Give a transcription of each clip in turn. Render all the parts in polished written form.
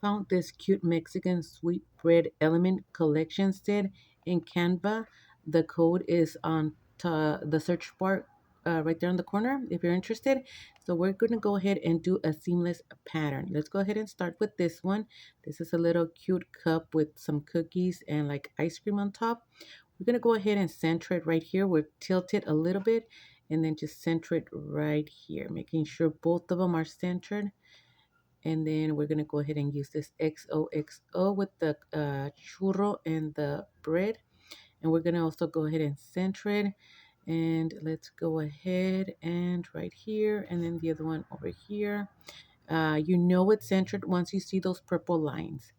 found this cute Mexican sweetbread element collection set in Canva. The code is on the search bar right there in the corner if you're interested. So we're going to go ahead and do a seamless pattern. Let's go ahead and start with this one. This is a little cute cup with some cookies and like ice cream on top. We're going to go ahead and center it right here. We'll tilt it a little bit and then just center it right here, making sure both of them are centered. And then we're going to go ahead and use this XOXO with the churro and the bread. And we're going to also go ahead and center it. And let's go ahead and right here. And then the other one over here. You know it's centered once you see those purple lines.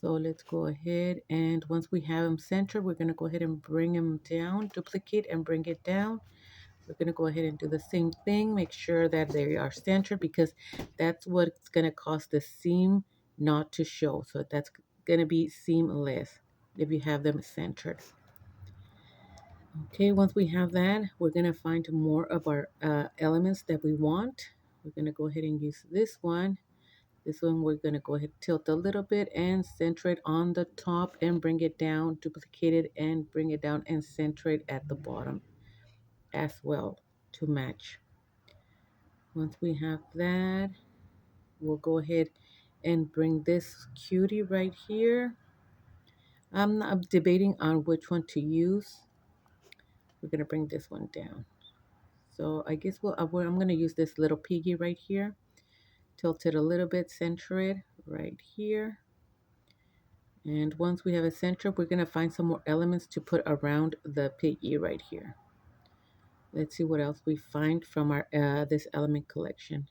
So let's go ahead, and once we have them centered, we're going to go ahead and bring them down, duplicate and bring it down. We're going to go ahead and do the same thing. Make sure that they are centered because that's what's going to cause the seam not to show. So that's going to be seamless if you have them centered. Okay, once we have that, we're going to find more of our elements that we want. We're going to go ahead and use this one. This one we're going to go ahead tilt a little bit and center it on the top and bring it down, duplicate it and bring it down and center it at the bottom as well to match. Once we have that, we'll go ahead and bring this cutie right here. I'm debating on which one to use. We're going to bring this one down. So I guess I'm going to use this little piggy right here. Tilt it a little bit, center it right here. And once we have a center, we're going to find some more elements to put around the piggy right here. Let's see what else we find from our this element collection.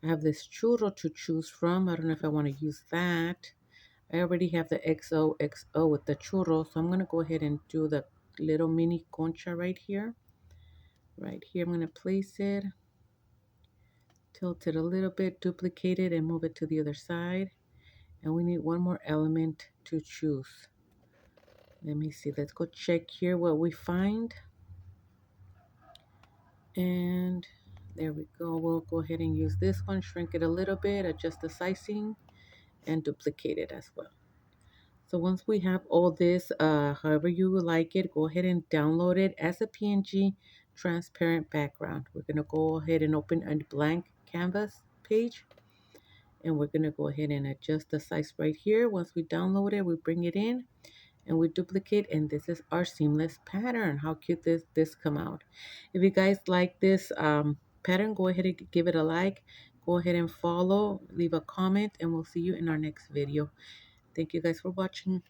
I have this churro to choose from. I don't know if I want to use that. I already have the XOXO with the churro, so I'm going to go ahead and do the little mini concha right here. Right here, I'm going to place it, tilt it a little bit, duplicate it, and move it to the other side. And we need one more element to choose. Let me see. Let's go check here what we find. And there we go. We'll go ahead and use this one, shrink it a little bit, adjust the sizing, and duplicate it as well. So once we have all this, however you would like it, go ahead and download it as a PNG transparent background. We're going to go ahead and open a blank canvas page. And we're going to go ahead and adjust the size right here. Once we download it, we bring it in and we duplicate, and this is our seamless pattern. How cute this come out. If you guys like this pattern, go ahead and give it a like, go ahead and follow, leave a comment, and we'll see you in our next video. Thank you guys for watching.